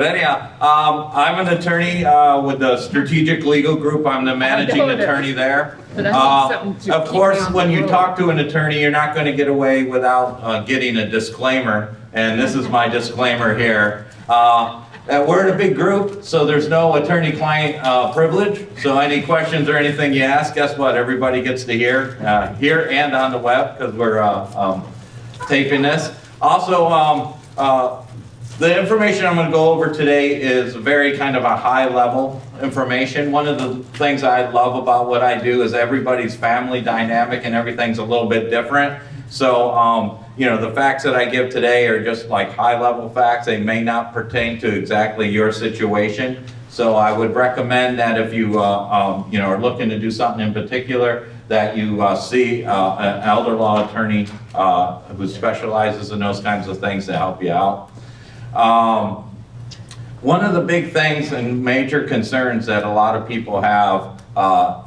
But anyhow, I'm an attorney with the Strategic Legal Group. I'm the managing attorney there. Of course, when you talk to an attorney, you're not going to get away without getting a disclaimer. And this is my disclaimer here. We're in a big group, so there's no attorney-client privilege. So any questions or anything you ask, guess what? Everybody gets to hear here and on the web, because we're taping this. Also, the information I'm going to go over today is very kind of a high-level information. One of the things I love about what I do is everybody's family dynamic and everything's a little bit different. So, you know, the facts that I give today are just like high-level facts. They may not pertain to exactly your situation. So I would recommend that if you, you know, are looking to do something in particular, that you see an elder law attorney who specializes in those kinds of things to help you out. One of the big things and major concerns that a lot of people have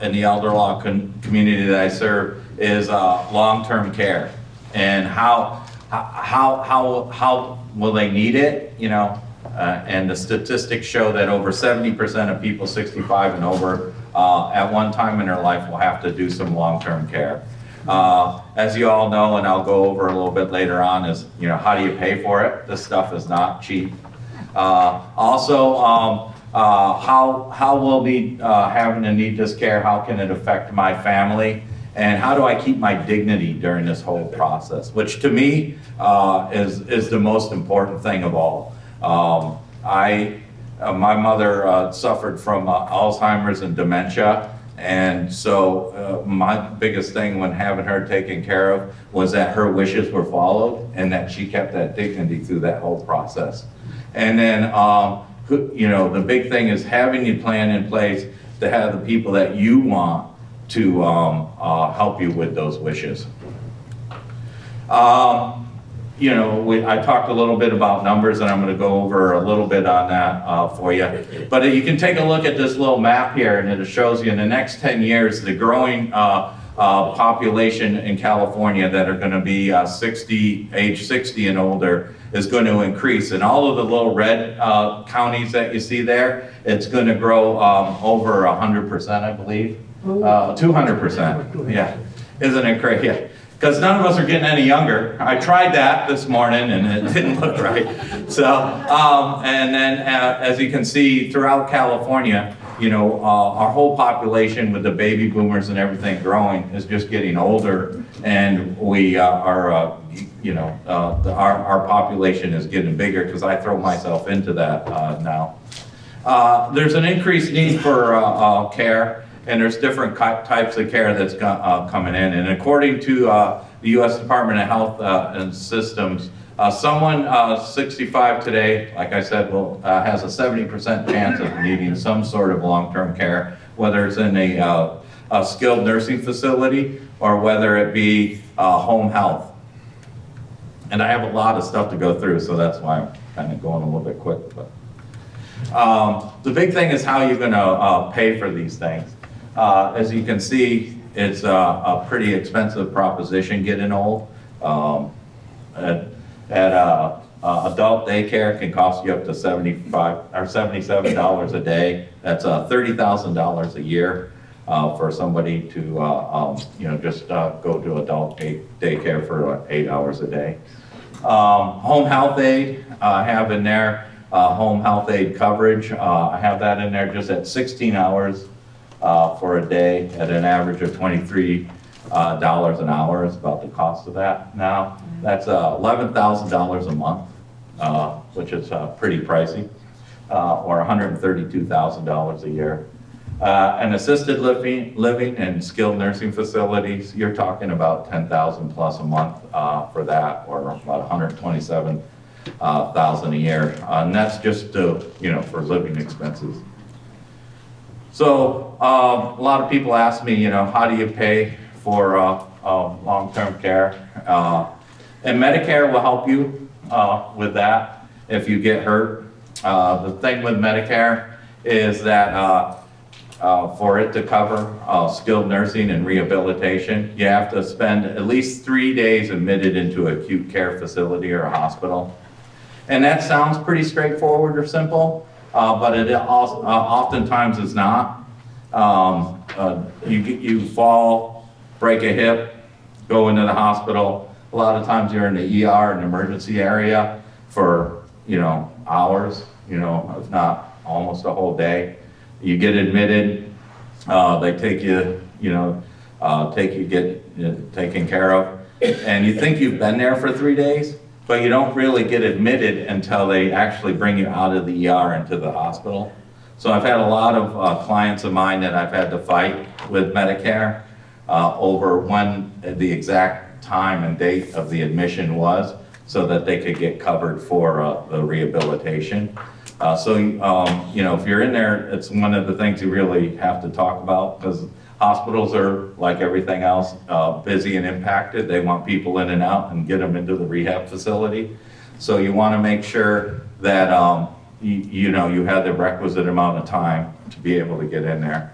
in the elder law community that I serve is long-term care, and how will they need it, you know, and the statistics show that over 70% of people 65 and over at one time in their life will have to do some long-term care. As you all know, and I'll go over a little bit later on, is, you know, how do you pay for it? This stuff is not cheap. Also, how will be having to need this care? How can it affect my family? And how do I keep my dignity during this whole process? Which to me is the most important thing of all. My mother suffered from Alzheimer's and dementia. And so my biggest thing when having her taken care of was that her wishes were followed and that she kept that dignity through that whole process. And then, you know, the big thing is having your plan in place to have the people that you want to help you with those wishes. You know, I talked a little bit about numbers, and I'm going to go over a little bit on that for you. But you can take a look at this little map here, and it shows you in the next 10 years the growing population in California that are going to be age 60 and older is going to increase. And all of the little red counties that you see there, it's going to grow over 100%, I believe. 200%. Yeah. Isn't it great? Yeah. Because none of us are getting any younger. I tried that this morning and it didn't look right. So, and then as you can see throughout California, you know, our whole population with the baby boomers and everything growing is just getting older, and we are, you know, our population is getting bigger, because I throw myself into that now. There's an increased need for care. And there's different types of care that's coming in. And according to the U.S. Department of Health and Systems, someone 65 today, like I said, has a 70% chance of needing some sort of long-term care, whether it's in a skilled nursing facility or whether it be home health. And I have a lot of stuff to go through, so that's why I'm kind of going a little bit quick. But the big thing is how you're going to pay for these things. As you can see, it's a pretty expensive proposition getting old. Adult daycare can cost you up to $75 or $77 a day. That's $30,000 a year for somebody to you know, just go to adult daycare for 8 hours a day. Home health aid, I have in there home health aid coverage. I have that in there just at 16 hours. For a day at an average of $23 an hour is about the cost of that now. That's $11,000 a month, which is pretty pricey, or $132,000 a year. And assisted living and skilled nursing facilities, you're talking about $10,000 plus a month for that, or about $127,000 a year. And that's just you know, for living expenses. So a lot of people ask me, you know, how do you pay for long-term care? And Medicare will help you with that if you get hurt. The thing with Medicare is that for it to cover skilled nursing and rehabilitation, you have to spend at least 3 days admitted into an acute care facility or a hospital. And that sounds pretty straightforward or simple, but it oftentimes is not. You fall, break a hip, go into the hospital. A lot of times you're in the ER, an emergency area, for, hours, if not almost a whole day. You get admitted, they take you, get taken care of, and you think you've been there for 3 days, but you don't really get admitted until they actually bring you out of the ER into the hospital. So I've had a lot of clients of mine that I've had to fight with Medicare over when the exact time and date of the admission was, so that they could get covered for the rehabilitation. If you're in there, it's one of the things you really have to talk about, because hospitals are, like everything else, busy and impacted. They want people in and out and get them into the rehab facility. So you want to make sure that you have the requisite amount of time to be able to get in there.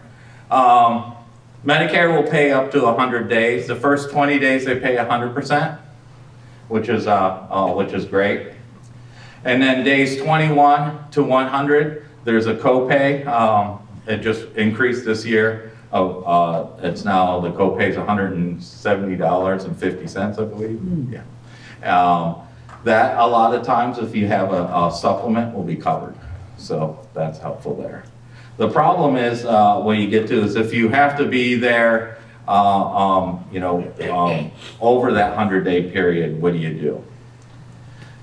Medicare will pay up to 100 days. The first 20 days they pay 100%, which is great. And then days 21 to 100, there's a copay. It just increased this year. It's now, the copay is $170.50, I believe. Yeah. That, a lot of times, if you have a supplement, will be covered. So that's helpful there. The problem is, what you get to is if you have to be there, over that 100-day period, what do you do?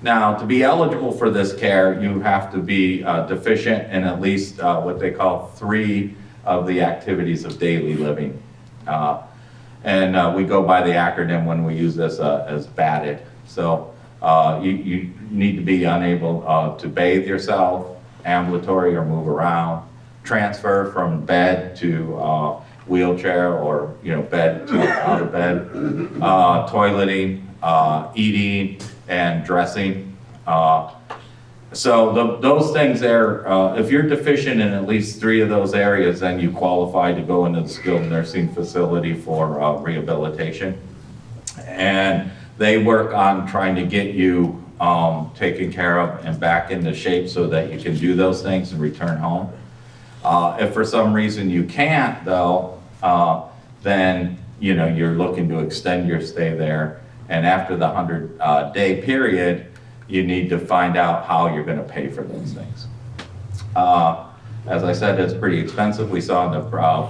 Now, to be eligible for this care, you have to be deficient in at least what they call 3 of the activities of daily living. We go by the acronym when we use this as BATted. So you need to be unable to bathe yourself, ambulatory or move around, transfer from bed to wheelchair, or bed to out of bed, toileting, eating, and dressing. Those things there, if you're deficient in at least 3 of those areas, then you qualify to go into the skilled nursing facility for rehabilitation. And they work on trying to get you taken care of and back into shape so that you can do those things and return home. If for some reason you can't, though, then you're looking to extend your stay there. And after the 100-day period, you need to find out how you're going to pay for those things. As I said, it's pretty expensive. We saw in the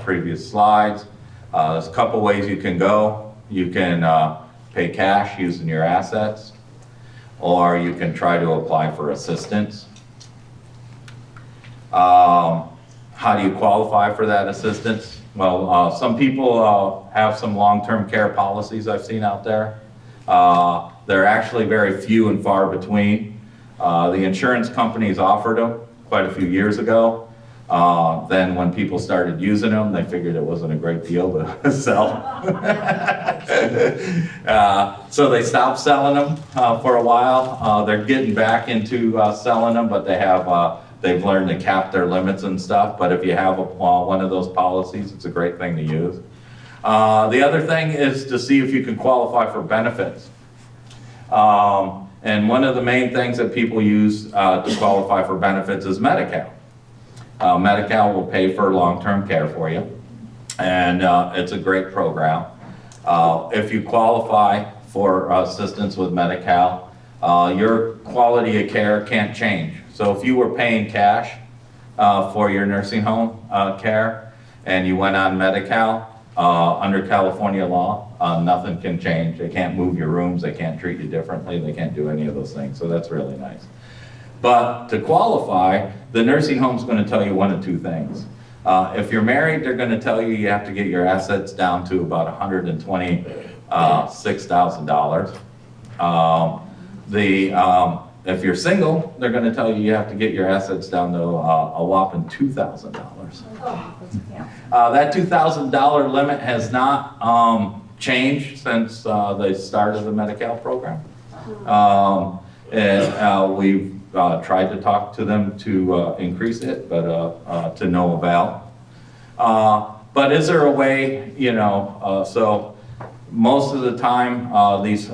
previous slides. There's a couple ways you can go. You can pay cash using your assets, or you can try to apply for assistance. How do you qualify for that assistance? Well, some people have some long-term care policies I've seen out there. They're actually very few and far between. The insurance companies offered them quite a few years ago. Then when people started using them, they figured it wasn't a great deal to sell. So they stopped selling them for a while. They're getting back into selling them, but they've learned to cap their limits and stuff. But if you have one of those policies, it's a great thing to use. The other thing is to see if you can qualify for benefits. And one of the main things that people use to qualify for benefits is Medi-Cal. Medi-Cal will pay for long-term care for you, and it's a great program. If you qualify for assistance with Medi-Cal, your quality of care can't change. So if you were paying cash for your nursing home care and you went on Medi-Cal, under California law, nothing can change. They can't move your rooms, they can't treat you differently, they can't do any of those things, so that's really nice. But to qualify, the nursing home's going to tell you one of 2 things. If you're married, they're going to tell you you have to get your assets down to about $126,000. If you're single, they're going to tell you have to get your assets down to a whopping $2,000. That $2,000 limit has not changed since the start of the Medi-Cal program. We've tried to talk to them to increase it, but to no avail. But is there a way, so Most of the time, these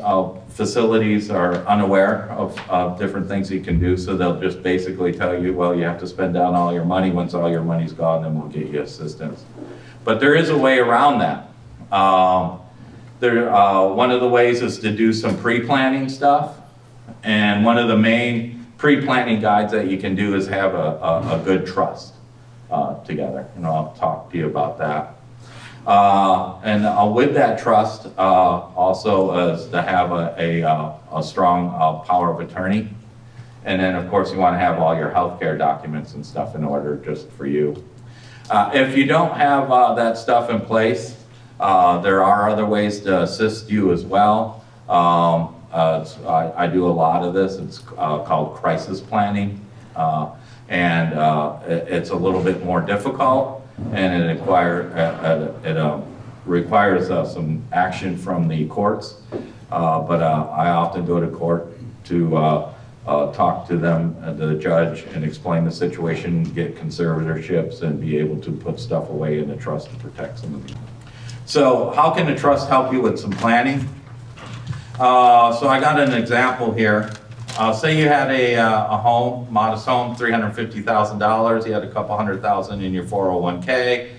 facilities are unaware of different things you can do, so they'll just basically tell you, well, you have to spend down all your money. Once all your money's gone, then we'll get you assistance. But there is a way around that. One of the ways is to do some pre-planning stuff, and one of the main pre-planning guides that you can do is have a good trust together, and I'll talk to you about that. And with that trust, also is to have a strong power of attorney. And then, of course, you want to have all your healthcare documents and stuff in order just for you. If you don't have that stuff in place, there are other ways to assist you as well. I do a lot of this. It's called crisis planning. And it's a little bit more difficult. And it requires some action from the courts, but I often go to court to talk to them, the judge, and explain the situation, get conservatorships, and be able to put stuff away in the trust to protect some of them. So how can the trust help you with some planning? So I got an example here. Say you had a home, modest home, $350,000. You had a couple $100,000 in your 401k.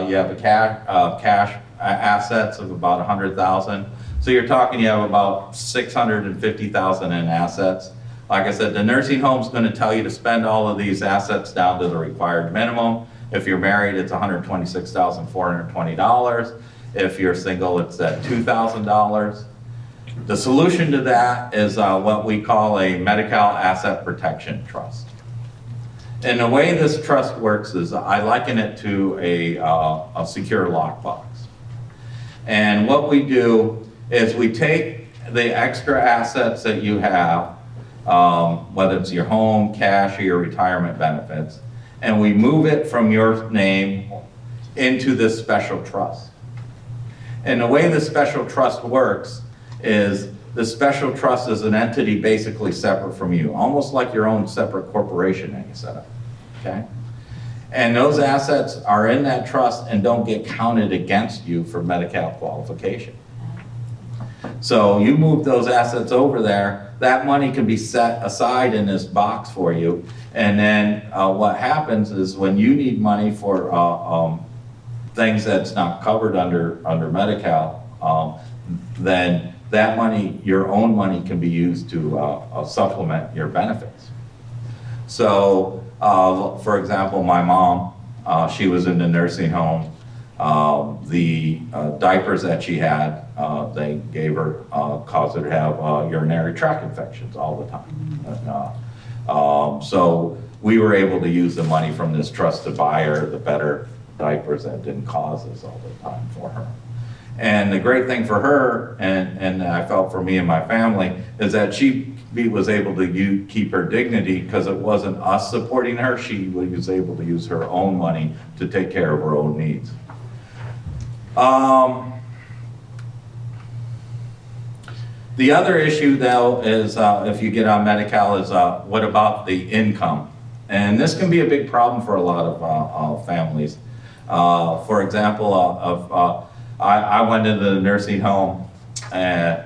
You have cash assets of about $100,000. So you're talking, you have about $650,000 in assets. Like I said, the nursing home's going to tell you to spend all of these assets down to the required minimum. If you're married, it's $126,420. If you're single, it's at $2,000. The solution to that is what we call a Medi-Cal Asset Protection Trust. And the way this trust works is I liken it to a secure lockbox. And what we do is we take the extra assets that you have, whether it's your home, cash, or your retirement benefits, and we move it from your name into this special trust. And the way the special trust works is the special trust is an entity basically separate from you, almost like your own separate corporation that you set up, okay? And those assets are in that trust and don't get counted against you for Medi-Cal qualification. So you move those assets over there, that money can be set aside in this box for you, and then what happens is when you need money for things that's not covered under Medi-Cal, then that money, your own money, can be used to supplement your benefits. So, for example, my mom, she was in the nursing home. The diapers that she had, they gave her, caused her to have urinary tract infections all the time. So we were able to use the money from this trust to buy her the better diapers that didn't cause this all the time for her. And the great thing for her, and I felt for me and my family, is that she was able to keep her dignity because it wasn't us supporting her. She was able to use her own money to take care of her own needs. The other issue, though, is if you get on Medi-Cal is what about the income? And this can be a big problem for a lot of families. For example, I went into the nursing home and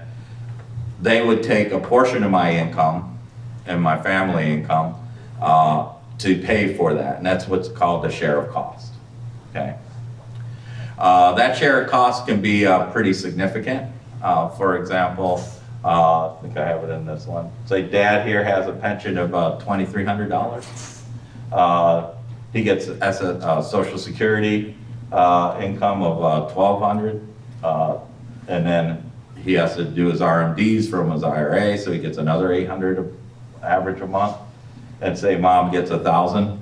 they would take a portion of my income and my family income to pay for that, and that's what's called the share of cost, okay? That share of cost can be pretty significant. For example, I think I have it in this one. Say Dad here has a pension of $2,300. He gets Social Security income of $1,200, and then he has to do his RMDs from his IRA, so he gets another $800 average a month. And say Mom gets $1,000.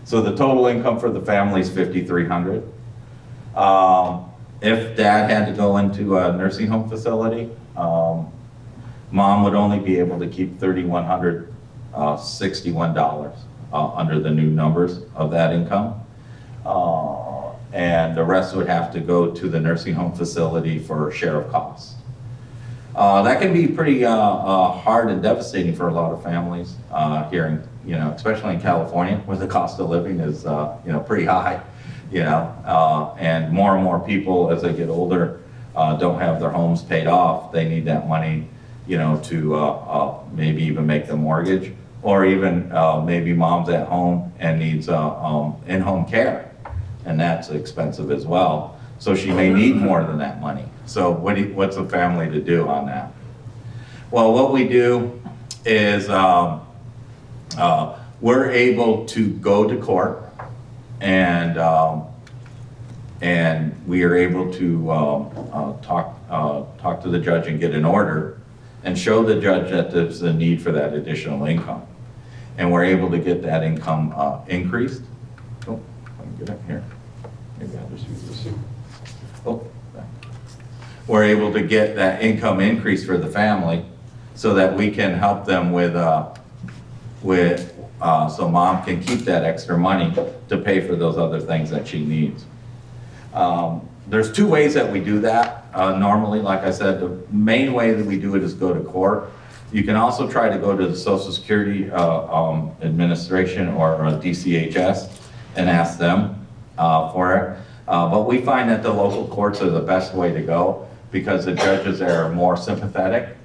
So the total income for the family is $5,300. If Dad had to go into a nursing home facility, Mom would only be able to keep $3,161 under the new numbers of that income. And the rest would have to go to the nursing home facility for share of costs. That can be pretty hard and devastating for a lot of families here, especially in California, where the cost of living is, pretty high, and more people as they get older don't have their homes paid off, they need that money, you know, to maybe even make the mortgage, or even maybe mom's at home and needs in-home care, and that's expensive as well. So she may need more than that money. So what's a family to do on that? Well, what we do is we're able to go to court, and we are able to talk to the judge and get an order and show the judge that there's a need for that additional income. And we're able to get that income increased. Oh, let me get up here. Maybe I'll just use this. Oh, we're able to get that income increase for the family so that we can help them with so mom can keep that extra money to pay for those other things that she needs. There's two ways that we do that. Normally, like I said, the main way that we do it is go to court. You can also try to go to the Social Security Administration or DCHS and ask them for it. But we find that the local courts are the best way to go because the judges there are more sympathetic,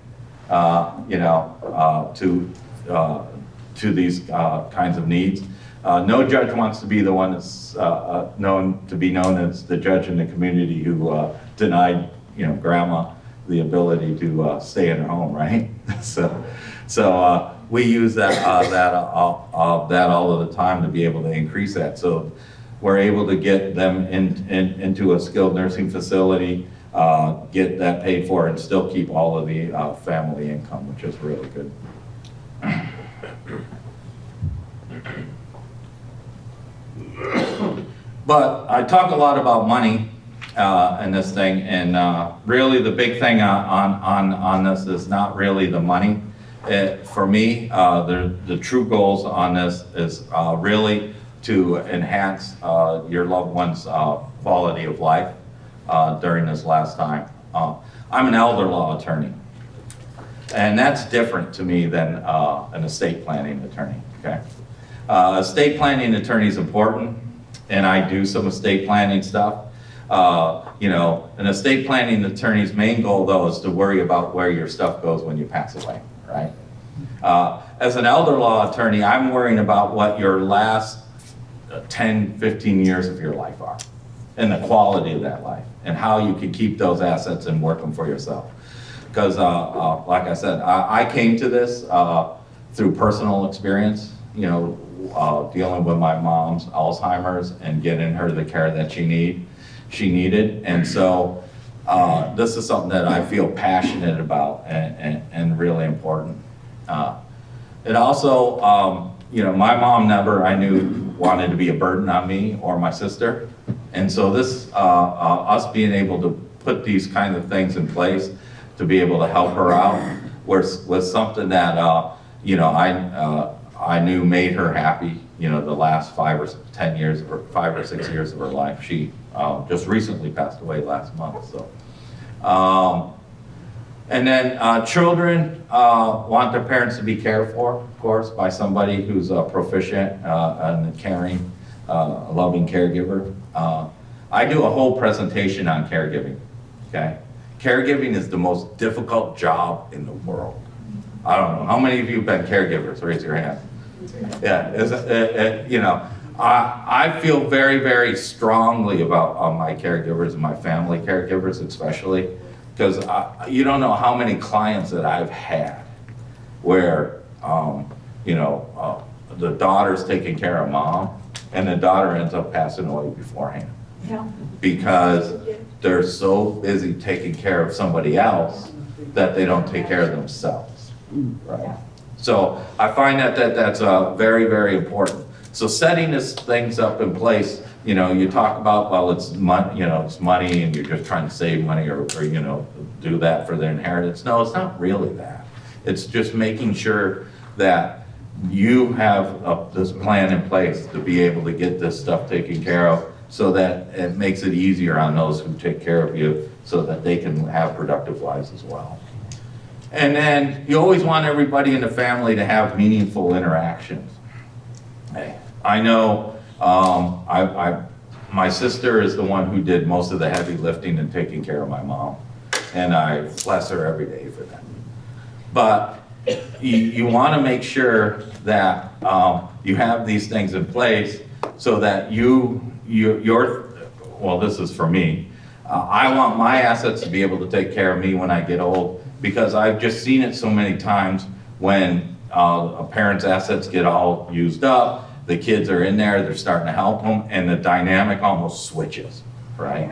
you know, to these kinds of needs. No judge wants to be the one that's known as the judge in the community who denied, you know, grandma the ability to stay in her home, right? so we use that all of the time to be able to increase that. So we're able to get them into a skilled nursing facility, get that paid for, and still keep all of the family income, which is really good. But I talk a lot about money in this thing, and really the big thing on this is not really the money. For me, the true goals on this is really to enhance your loved one's quality of life during this last time. I'm an elder law attorney, and that's different to me than an estate planning attorney, okay? Estate planning attorney is important, and I do some estate planning stuff. You know, an estate planning attorney's main goal, though, is to worry about where your stuff goes when you pass away, right? As an elder law attorney, I'm worrying about what your last 10, 15 years of your life are, and the quality of that life, and how you can keep those assets and work them for yourself. Because, like I said, I came to this through personal experience, you know, dealing with my mom's Alzheimer's and getting her the care that she needed. And so this is something that I feel passionate about and really important. It also, you know, my mom never, I knew, wanted to be a burden on me or my sister. And so this, us being able to put these kind of things in place to be able to help her out was something that, you know, I knew made her happy, you know, the last 5 or 10 years, or 5 or 6 years of her life. She just recently passed away last month, so. And then children want their parents to be cared for, of course, by somebody who's proficient and caring, a loving caregiver. I do a whole presentation on caregiving, okay? Caregiving is the most difficult job in the world. I don't know, how many of you have been caregivers? Raise your hand. Yeah, you know, I feel very, very strongly about my caregivers and my family caregivers especially, because you don't know how many clients that I've had where, you know, the daughter's taking care of mom, and the daughter ends up passing away beforehand. Yeah. Because they're so busy taking care of somebody else that they don't take care of themselves, right? Yeah. So I find that that's very, very important. So setting these things up in place, you know, you talk about, well, it's money, you know, it's money, and you're just trying to save money or you know, do that for their inheritance. No, it's not really that. It's just making sure that you have this plan in place to be able to get this stuff taken care of, so that it makes it easier on those who take care of you, so that they can have productive lives as well. And then you always want everybody in the family to have meaningful interactions. Hey, I know my sister is the one who did most of the heavy lifting and taking care of my mom. And I bless her every day for that. But you want to make sure that you have these things in place so that well, this is for me. I want my assets to be able to take care of me when I get old, because I've just seen it so many times when a parent's assets get all used up, the kids are in there, they're starting to help them, and the dynamic almost switches, right?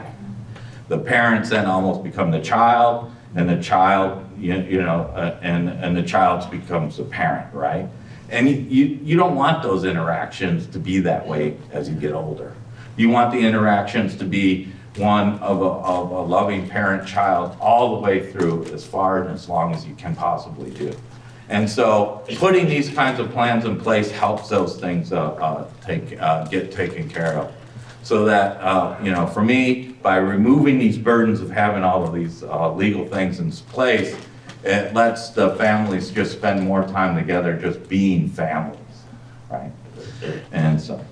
The parents then almost become the child, and the child, and the child becomes the parent, right? And you don't want those interactions to be that way as you get older. You want the interactions to be one of a loving parent-child all the way through, as far and as long as you can possibly do. And so putting these kinds of plans in place helps those things get taken care of. So that, for me, by removing these burdens of having all of these legal things in place, it lets the families just spend more time together just being families, right? And so,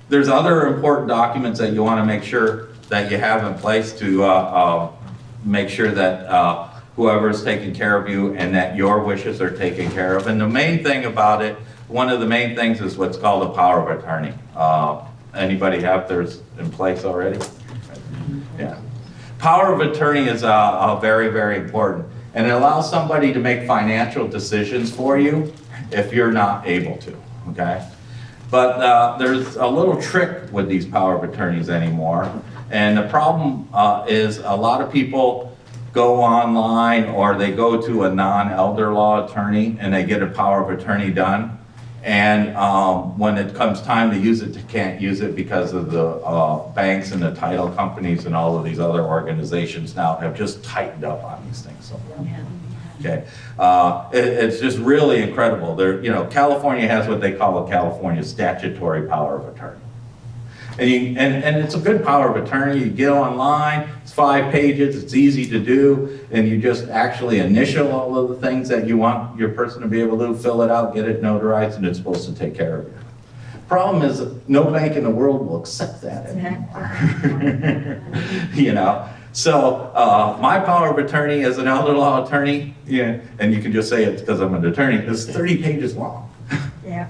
there's other important documents that you want to make sure that you have in place to make sure that whoever's taking care of you and that your wishes are taken care of. And the main thing about it, one of the main things is what's called a power of attorney. Anybody have theirs in place already? Yeah. Power of attorney is very, very important. And it allows somebody to make financial decisions for you if you're not able to, okay? But there's a little trick with these power of attorneys anymore. And the problem is a lot of people go online or they go to a non-elder law attorney and they get a power of attorney done. And when it comes time to use it, they can't use it because of the banks and the title companies and all of these other organizations now have just tightened up on these things. So, okay, it's just really incredible. California has what they call a California statutory power of attorney. And it's a good power of attorney. You get online, it's 5 pages, it's easy to do, and you just actually initial all of the things that you want your person to be able to fill it out, get it notarized, and it's supposed to take care of you. Problem is, no bank in the world will accept that anymore. So my power of attorney as an elder law attorney, and you can just say it's because I'm an attorney, is 30 pages long. Yeah.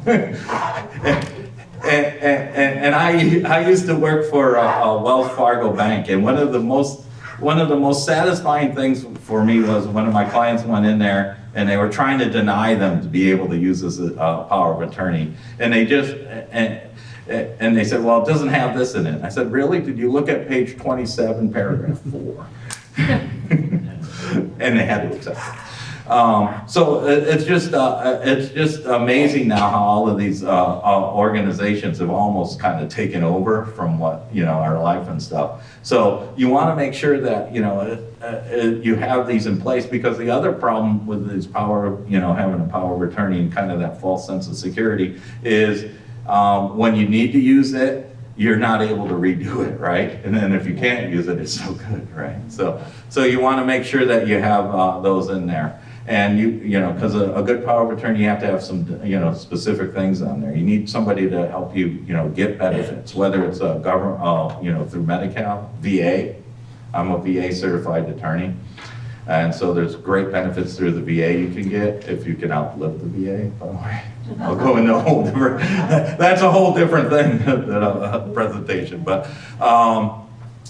And I used to work for a Wells Fargo bank, and one of the most satisfying things for me was one of my clients went in there and they were trying to deny them to be able to use this power of attorney, and they said, well, it doesn't have this in it. I said, really? Did you look at page 27, paragraph 4? And they had to accept it. So it's just amazing now how all of these organizations have almost kind of taken over from what our life and stuff. So you want to make sure that you have these in place, because the other problem with this power, having a power of attorney and kind of that false sense of security is when you need to use it, you're not able to redo it, right? And then if you can't use it, it's no good, right? So you want to make sure that you have those in there. And because a good power of attorney, you have to have some, specific things on there. You need somebody to help you, get benefits, whether it's a government, through Medi-Cal, VA. I'm a VA certified attorney. And so there's great benefits through the VA you can get if you can outlive the VA, by the way. I'll go into a whole different, that's a whole different thing than a presentation. But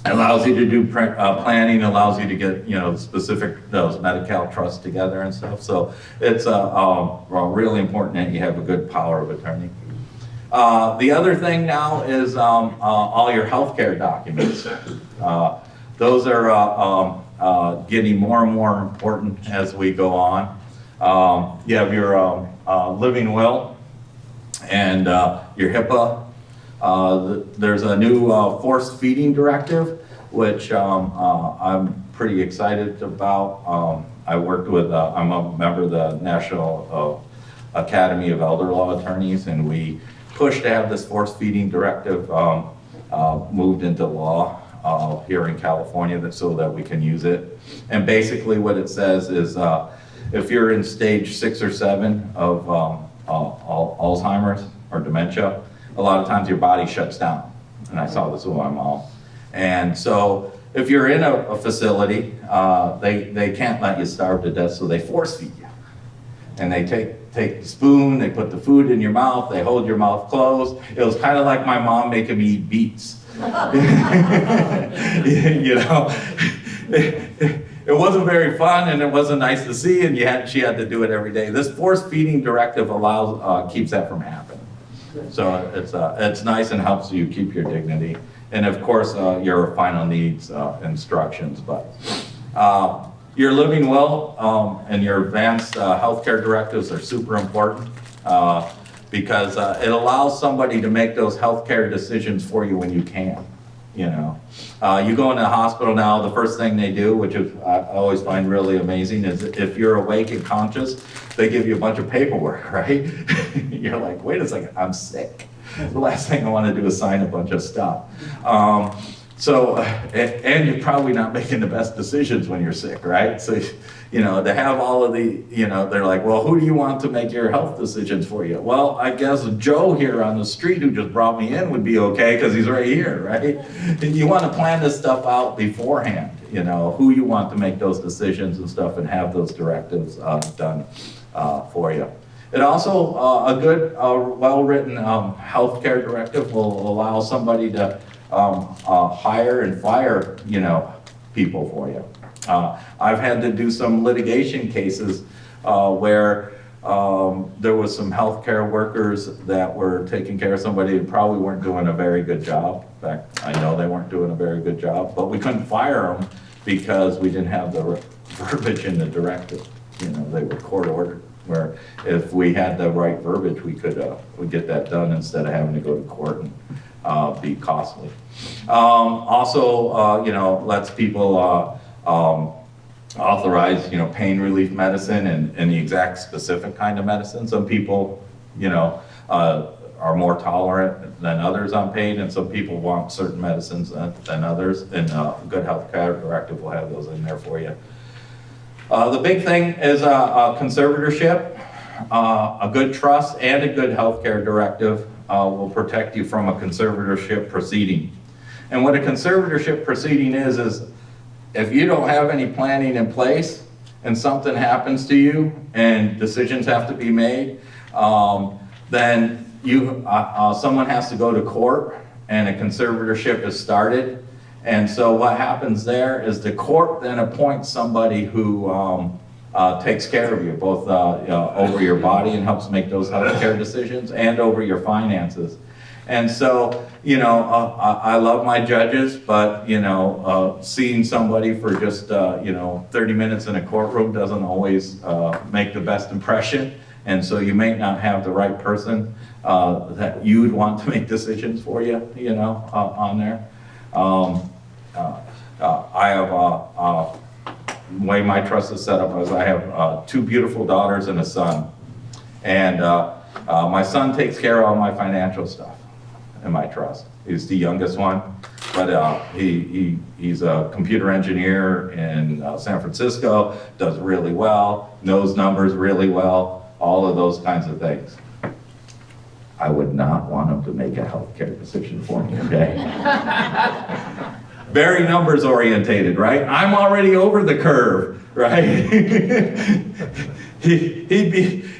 allows you to do planning, allows you to get specific those Medi-Cal trusts together and stuff. So it's really important that you have a good power of attorney. The other thing now is all your healthcare documents. Those are getting more and more important as we go on. You have your living will and your HIPAA. There's a new forced feeding directive, which I'm pretty excited about. I worked with, I'm a member of the National Academy of Elder Law Attorneys, and we pushed to have this forced feeding directive moved into law here in California so that we can use it. And basically what it says is if you're in stage 6 or 7 of Alzheimer's or dementia, a lot of times your body shuts down. And I saw this with my mom. And so if you're in a facility, they can't let you starve to death, so they force feed you. And they take the spoon, they put the food in your mouth, they hold your mouth closed. It was kind of like my mom making me eat beets. You know, it wasn't very fun, and it wasn't nice to see, and she had to do it every day. This force feeding directive keeps that from happening. So it's nice and helps you keep your dignity. And of course, your final needs instructions. But your living will and your advanced healthcare directives are super important because it allows somebody to make those healthcare decisions for you when you can. You know, you go into the hospital now, the first thing they do, which I always find really amazing, is if you're awake and conscious, they give you a bunch of paperwork, right? You're like, wait a second, I'm sick. The last thing I want to do is sign a bunch of stuff. And you're probably not making the best decisions when you're sick, right? So, you know, to have all of the, you know, they're like, well, who do you want to make your health decisions for you? Well, I guess Joe here on the street who just brought me in would be okay because he's right here, right? And you want to plan this stuff out beforehand, you know, who you want to make those decisions and stuff, and have those directives done for you. It also, a good, well-written healthcare directive will allow somebody to hire and fire, you know, people for you. I've had to do some litigation cases where there was some healthcare workers that were taking care of somebody who probably weren't doing a very good job. In fact, I know they weren't doing a very good job, but we couldn't fire them because we didn't have the verbiage in the directive. You know, they were court ordered. Where if we had the right verbiage, we could we'd get that done instead of having to go to court and be costly. Also, you know, lets people authorize, you know, pain relief medicine and the exact specific kind of medicine. Some people, you know, are more tolerant than others on pain, and some people want certain medicines than others. And good health care directive will have those in there for you. The big thing is a conservatorship. A good trust and a good healthcare directive will protect you from a conservatorship proceeding. And what a conservatorship proceeding is if you don't have any planning in place and something happens to you and decisions have to be made, then someone has to go to court and a conservatorship is started. And so what happens there is the court then appoints somebody who takes care of you, both over your body and helps make those healthcare decisions, and over your finances. And so, you know, I love my judges, but, you know, seeing somebody for just, you know, 30 minutes in a courtroom doesn't always make the best impression. And so you may not have the right person that you would want to make decisions for you, you know, on there. I have, the way my trust is set up is I have 2 beautiful daughters and a son. And my son takes care of all my financial stuff in my trust. He's the youngest one, but he's a computer engineer in San Francisco, does really well, knows numbers really well, all of those kinds of things. I would not want him to make a healthcare decision for me, okay? Very numbers orientated, right? I'm already over the curve, right?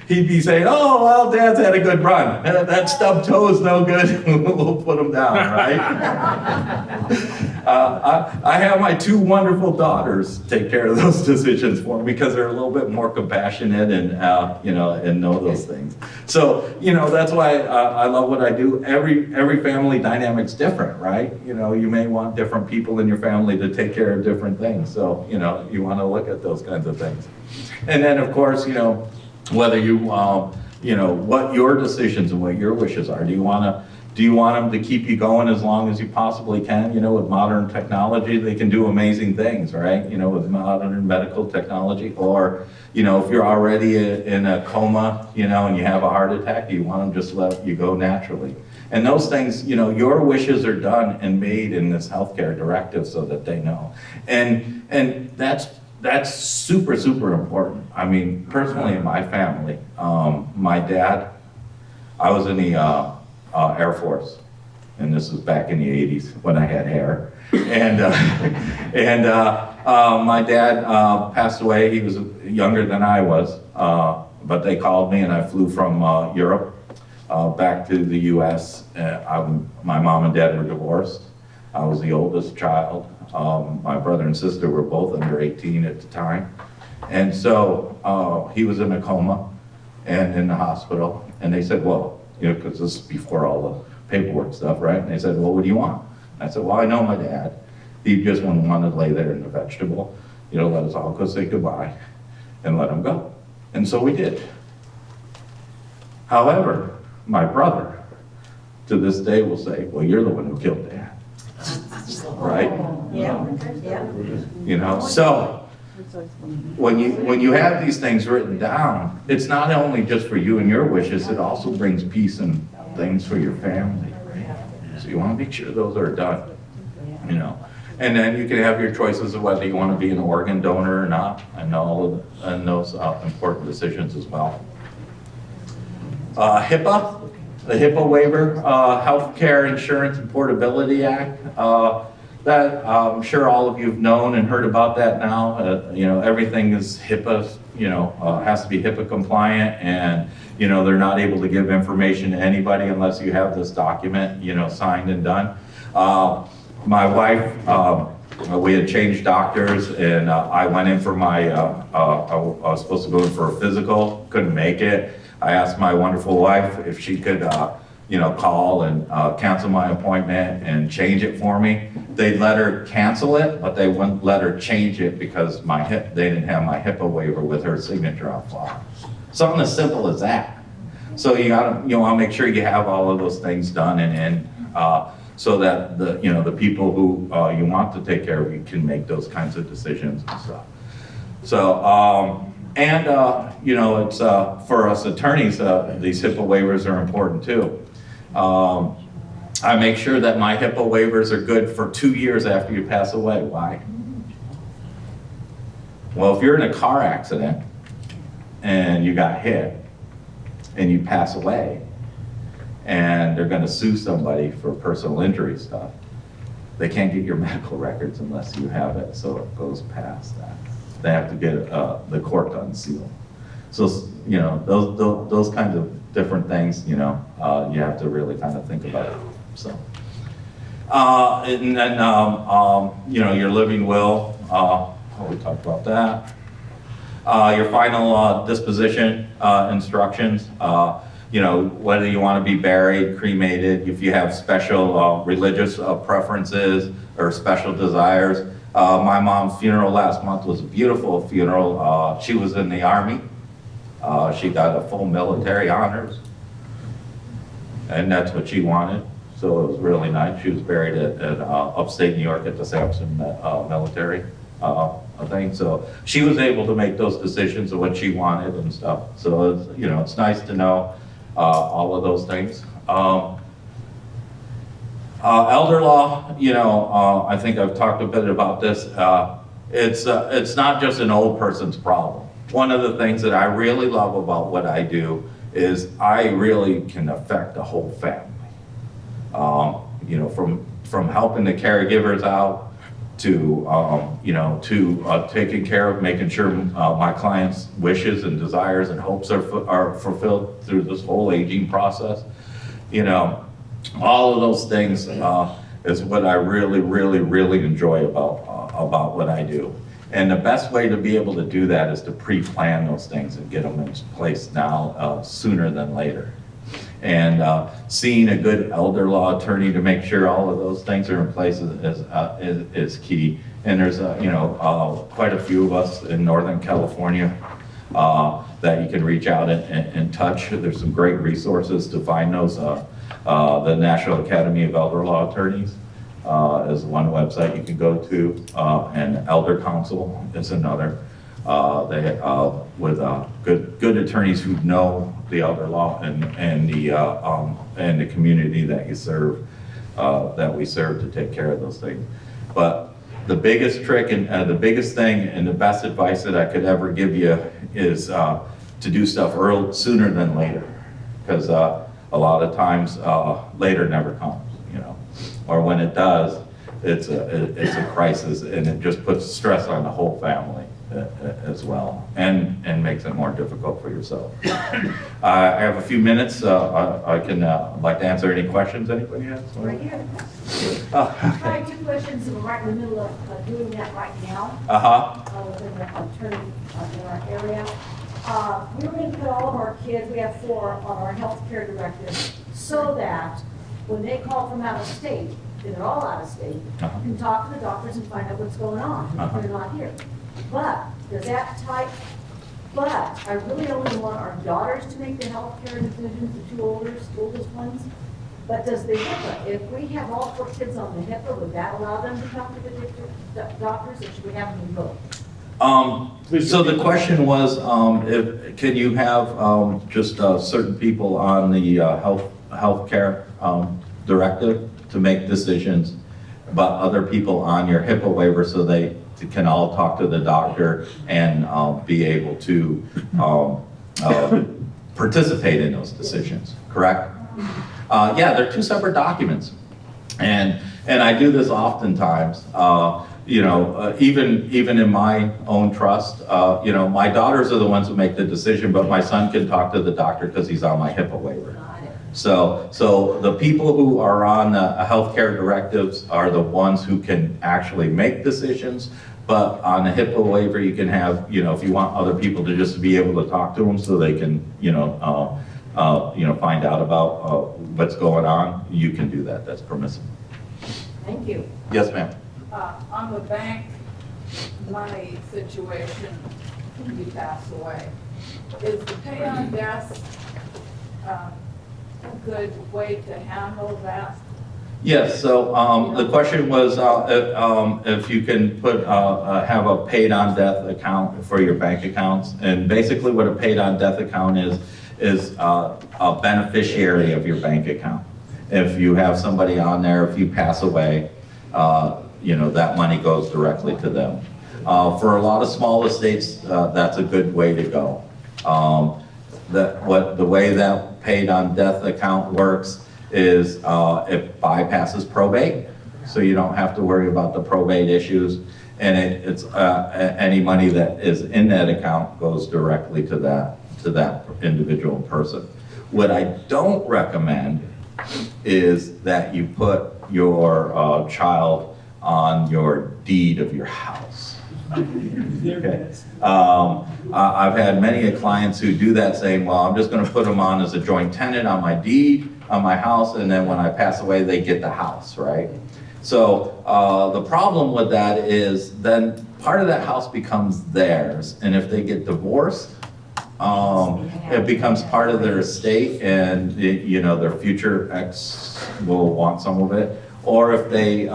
He'd be saying, oh, well, Dad's had a good run. That stub toe is no good. We'll put him down, right? I have my 2 wonderful daughters take care of those decisions for me because they're a little bit more compassionate and, you know, and know those things. So, you know, that's why I love what I do. Every family dynamic's different, right? You know, you may want different people in your family to take care of different things. So, you know, you want to look at those kinds of things. And then, of course, you know, whether you, you know, what your decisions and what your wishes are. Do you want them to keep you going as long as you possibly can? You know, with modern technology, they can do amazing things, right? You know, with modern medical technology. Or, you know, if you're already in a coma, you know, and you have a heart attack, do you want them just to let you go naturally? And those things, you know, your wishes are done and made in this healthcare directive so that they know. And that's super, super important. I mean, personally in my family, my dad, I was in the Air Force. And this was back in the 80s when I had hair. And, my dad passed away. He was younger than I was, but they called me and I flew from Europe back to the US. My mom and dad were divorced. I was the oldest child. My brother and sister were both under 18 at the time. And so he was in a coma and in the hospital. And they said, well, you know, because this is before all the paperwork stuff, right? And they said, well, what do you want? And I said, well, I know my dad. He just wouldn't want to lay there in the vegetable. You know, let us all go say goodbye and let him go. And so we did. However, my brother, to this day, will say, well, you're the one who killed Dad. Right? Yeah. You know, so when you have these things written down, it's not only just for you and your wishes, it also brings peace and things for your family. So you want to make sure those are done, you know. And then you can have your choices of whether you want to be an organ donor or not, and all of those important decisions as well. HIPAA, the HIPAA waiver, Healthcare Insurance and Portability Act. That I'm sure all of you have known and heard about that now. You know, everything is HIPAA, you know, has to be HIPAA compliant, and you know, they're not able to give information to anybody unless you have this document, you know, signed and done. My wife, we had changed doctors, and I went in for my, I was supposed to go in for a physical, couldn't make it. I asked my wonderful wife if she could, you know, call and cancel my appointment and change it for me. They let her cancel it, but they wouldn't let her change it because they didn't have my HIPAA waiver with her signature on file. Something as simple as that. So you want to make sure you have all of those things done, and so that the people who you want to take care of you can make those kinds of decisions and stuff. So you know, it's for us attorneys, these HIPAA waivers are important too. I make sure that my HIPAA waivers are good for 2 years after you pass away. Why? Well, if you're in a car accident and you got hit and you pass away, and they're going to sue somebody for personal injury stuff, they can't get your medical records unless you have it, so it goes past that. They have to get the court to unseal. So, you know, those kinds of different things, you know, you have to really kind of think about it. So, and then, you know, your living will, we talked about that. Your final disposition instructions. You know, whether you want to be buried, cremated, if you have special religious preferences or special desires. My mom's funeral last month was a beautiful funeral. She was in the Army. She got a full military honors, and that's what she wanted. So it was really nice. She was buried at upstate New York at the Sampson military thing. So she was able to make those decisions of what she wanted and stuff. So it's, you know, it's nice to know all of those things. Elder law, you know, I think I've talked a bit about this. It's not just an old person's problem. One of the things that I really love about what I do is I really can affect the whole family. You know, from helping the caregivers out to, you know, to taking care of, making sure my clients' wishes and desires and hopes are fulfilled through this whole aging process. You know, all of those things is what I really, really, really enjoy about what I do. And the best way to be able to do that is to pre-plan those things and get them in place now sooner than later. And seeing a good elder law attorney to make sure all of those things are in place is key. And there's you know, quite a few of us in Northern California that you can reach out and touch. There's some great resources to find those. The National Academy of Elder Law Attorneys is one website you can go to, and Elder Council is another. They with good attorneys who know the elder law and the community that you serve, that we serve, to take care of those things. But the biggest trick and the biggest thing and the best advice that I could ever give you is to do stuff sooner than later, because a lot of times later never comes, you know, or when it does, it's a crisis, and it just puts stress on the whole family as well, and makes it more difficult for yourself. I have a few minutes. I can like to answer any questions anybody has. Right here. Oh, I okay. have 2 questions, and we're right in the middle of doing that right now. Within the attorney in our area. We were going to put all of our kids, we have 4, on our health care directive, so that when they call from out of state, they're all out of state, you can talk to the doctors and find out what's going on if they're not here. But does that type? But I really only want our daughters to make the health care decisions, the 2 oldest ones. But does the HIPAA, if we have all 4 kids on the HIPAA, would that allow them to talk to the doctors, or should we have them both? So the question was, can you have just certain people on the healthcare directive to make decisions, but other people on your HIPAA waiver so they can all talk to the doctor and be able to participate in those decisions, correct? Yeah, they're 2 separate documents, and I do this oftentimes. You know, even in my own trust, you know, my daughters are the ones who make the decision, but my son can talk to the doctor because he's on my HIPAA waiver. So the people who are on the healthcare directives are the ones who can actually make decisions. But on the HIPAA waiver, you can have, you know, if you want other people to just be able to talk to them so they can, you know, find out about what's going on, you can do that. That's permissible. Thank you. Yes, ma'am. On the bank money situation, when you pass away, is the pay on death a good way to handle that? Yes, so the question was if you can put have a paid on death account for your bank accounts. And basically what a paid on death account is a beneficiary of your bank account. If you have somebody on there, if you pass away, you know, that money goes directly to them. For a lot of small estates, that's a good way to go. The way that paid on death account works is it bypasses probate, so you don't have to worry about the probate issues, and it's any money that is in that account goes directly to that individual person. What I don't recommend is that you put your child on your deed of your house. Okay. I've had many clients who do that, saying, well, I'm just going to put them on as a joint tenant on my deed, on my house, and then when I pass away, they get the house, right? So the problem with that is then part of that house becomes theirs, and if they get divorced, it becomes part of their estate, and you know, their future ex will want some of it. Or if they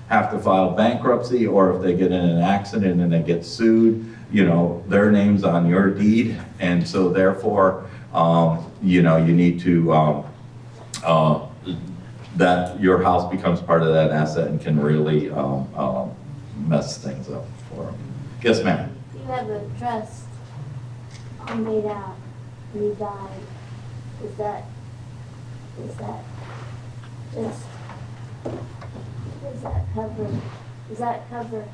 have to file bankruptcy, or if they get in an accident and they get sued, you know, their name's on your deed, and so therefore, you know, you need to that your house becomes part of that asset and can really mess things up for them. Yes, ma'am. You have a trust made out and you died. Is that just, does that cover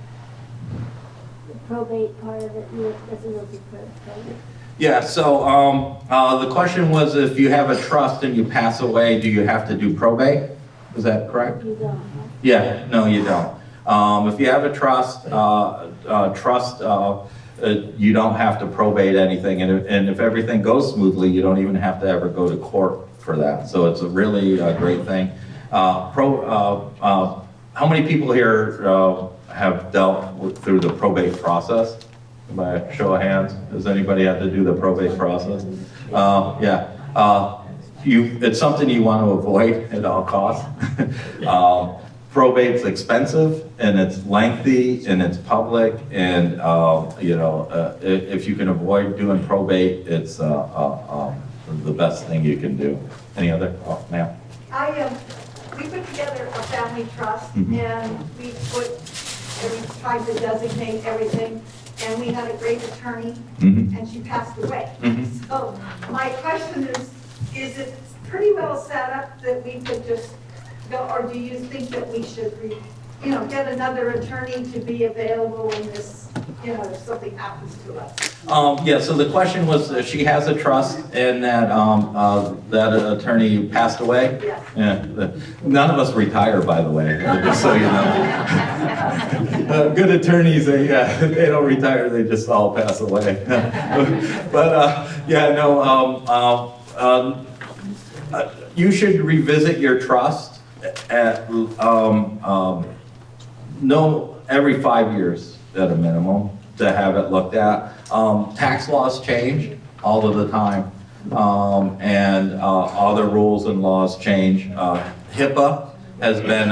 the probate part of it? Does it be probate? Yeah, so the question was, if you have a trust and you pass away, do you have to do probate? Is that correct? You don't, huh? Yeah, no, you don't. If you have a trust, you don't have to probate anything, and if everything goes smoothly, you don't even have to ever go to court for that. So it's a really great thing. How many people here have dealt through the probate process? By a show of hands, does anybody have to do the probate process? Yeah, it's something you want to avoid at all costs. Probate's expensive, and it's lengthy, and it's public, and you know, if you can avoid doing probate, it's the best thing you can do. Any other? Oh, ma'am. We put together a family trust, Mhm. and we tried to designate everything, and we had a great attorney, Mhm. and she passed away. Mhm. So my question is it pretty well set up that we could just go, or do you think that we should, get another attorney to be available when this, if something happens to us? Yeah, so the question was, she has a trust and that attorney passed away? Yes. Yeah, none of us retire, by the way, just so you know. Good attorneys, they don't retire, they just all pass away. But, yeah, no, you should revisit your trust at, every 5 years at a minimum to have it looked at. Tax laws change all of the time, and other rules and laws change. HIPAA has been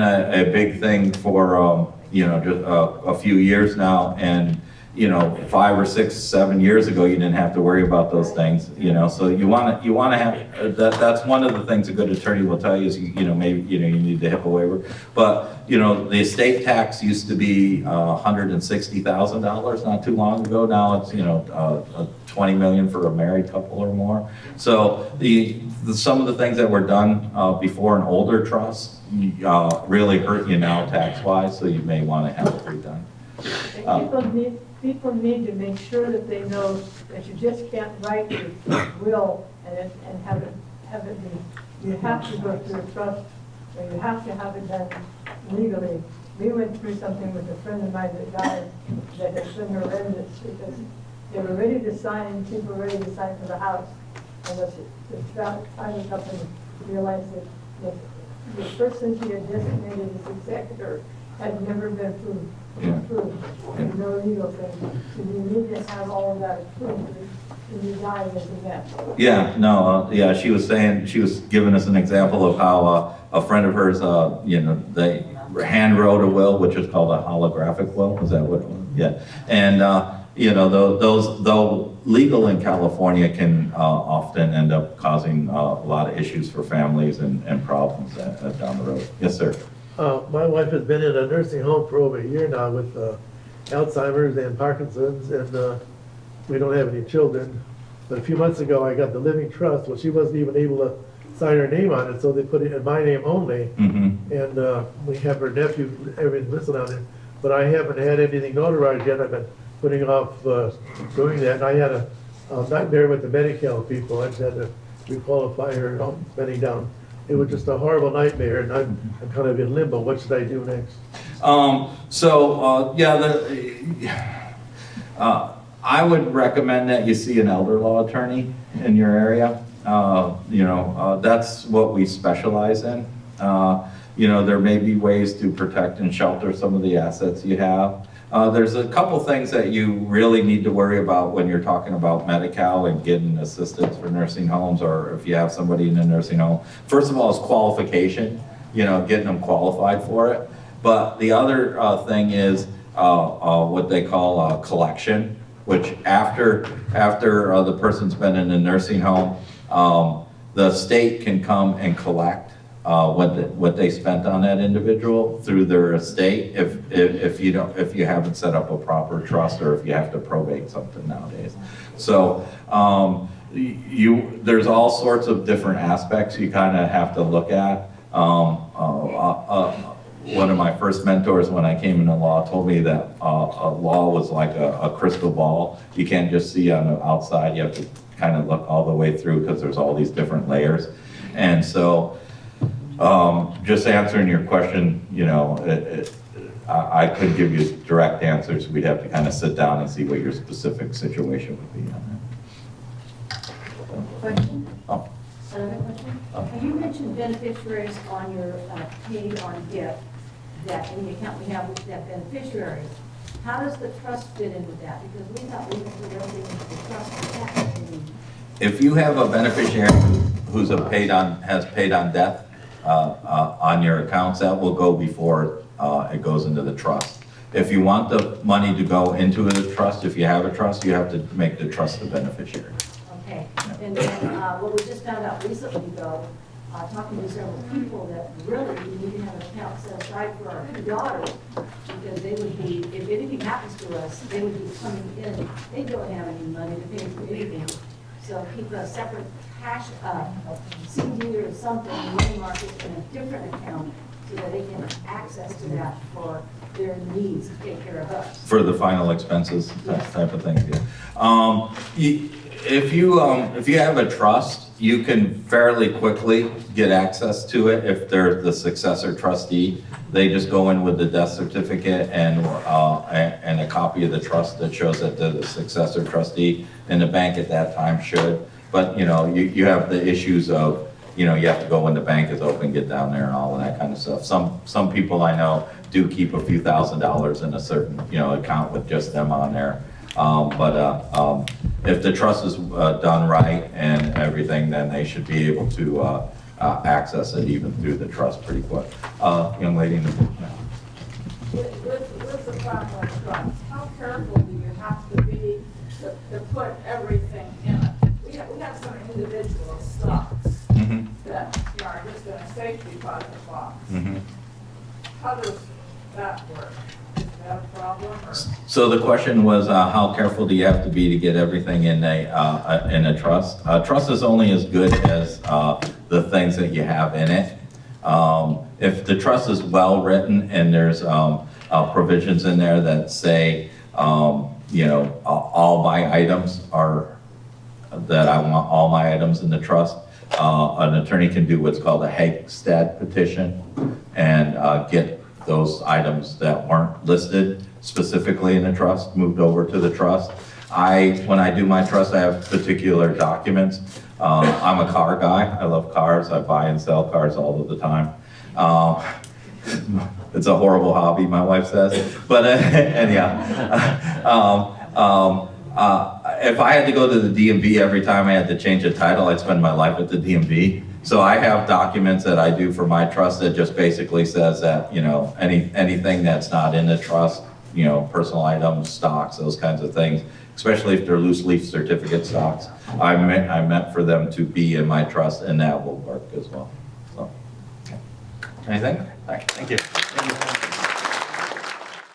a big thing for just a few years now, and 5 or 6, 7 years ago, you didn't have to worry about those things, so you want to have, that's one of the things a good attorney will tell you is, maybe, you need the HIPAA waiver. But, the estate tax used to be $160,000 not too long ago. Now it's, $20 million for a married couple or more. So some of the things that were done before an older trust really hurt you now tax-wise, so you may want to have it redone. People need to make sure that they know that you just can't write your will and have it be, you have to go through a trust, or you have to have it done legally. We went through something with a friend of mine that died that has been horrendous because they were ready to sign, people were ready to sign for the house. And the title company realized that the person she had designated as executor had never been approved. There's no legal thing. So you need to have all of that approved when you die as a mess. Yeah, no, she was giving us an example of how a friend of hers, they hand wrote a will, which is called a holographic will. Is that what it was? Yeah. And, those, though legal in California, can often end up causing a lot of issues for families and problems down the road. Yes, sir. My wife has been in a nursing home for over a year now with Alzheimer's and Parkinson's, and we don't have any children. But a few months ago, I got the living trust. Well, she wasn't even able to sign her name on it, so they put it in my name only. Mm-hmm. And we have her nephew, everything's listed on it. But I haven't had anything notarized yet. I've been putting off doing that. And I had a nightmare with the Medi-Cal people. I just had to requalify her spending down. It was just a horrible nightmare, and I'm kind of in limbo. What should I do next? I would recommend that you see an elder law attorney in your area. That's what we specialize in. There may be ways to protect and shelter some of the assets you have. There's a couple things that you really need to worry about when you're talking about Medi-Cal and getting assistance for nursing homes, or if you have somebody in a nursing home. First of all is qualification, getting them qualified for it. But the other thing is what they call collection, which after the person's been in a nursing home, the state can come and collect what they spent on that individual through their estate if you haven't set up a proper trust, or if you have to probate something nowadays. So there's all sorts of different aspects you kind of have to look at. One of my first mentors when I came into law told me that a law was like a crystal ball. You can't just see on the outside, you have to kind of look all the way through because there's all these different layers. And so just answering your question, I could give you direct answers. We'd have to kind of sit down and see what your specific situation would be on Question? that. Another question? You mentioned beneficiaries on your paid on gift, that in the account we have with that beneficiaries. How does the trust fit into that? Because we thought we would put everything into the trust for that. If you have a beneficiary who's has paid on death on your accounts, that will go before it goes into the trust. If you want the money to go into the trust, if you have a trust, you have to make the trust the beneficiary. Okay, and then what we just found out recently though, talking to several people, that really we need to have an account set aside for our two daughters, because they would be, if anything happens to us, they would be coming in, they don't have any money to pay for anything. So keep a separate cash, CD or something, money market in a different account so that they can have access to that for their needs to take care of us. For the final expenses, that Yes. type of thing, yeah. If you have a trust, you can fairly quickly get access to it if they're the successor trustee. They just go in with the death certificate and a copy of the trust that shows that they're the successor trustee, and the bank at that time should. But, you have the issues of, you have to go when the bank is open, get down there and all of that kind of stuff. Some people I know do keep a few $1,000s in a certain, account with just them on there. If the trust is done right and everything, then they should be able to access it even through the trust pretty quick. Young lady in the book now. With the family trust, how careful do you have to be to put everything in it? We have some individual stocks Mhm. that are just in a safety deposit box. Mhm. How does that work? Is that a problem or? So the question was, how careful do you have to be to get everything in a trust? Trust is only as good as the things that you have in it. If the trust is well written and there's provisions in there that say, all my items are, that I want all my items in the trust, an attorney can do what's called a Hagstad petition and get those items that weren't listed specifically in the trust moved over to the trust. When I do my trust, I have particular documents. I'm a car guy. I love cars. I buy and sell cars all of the time. It's a horrible hobby, my wife says. But anyhow, if I had to go to the DMV every time I had to change a title, I'd spend my life at the DMV. So I have documents that I do for my trust that just basically says that, anything that's not in the trust, personal items, stocks, those kinds of things, especially if they're loose leaf certificate stocks, I meant for them to be in my trust, and that will work as well. So, okay. Anything? All right, thank you.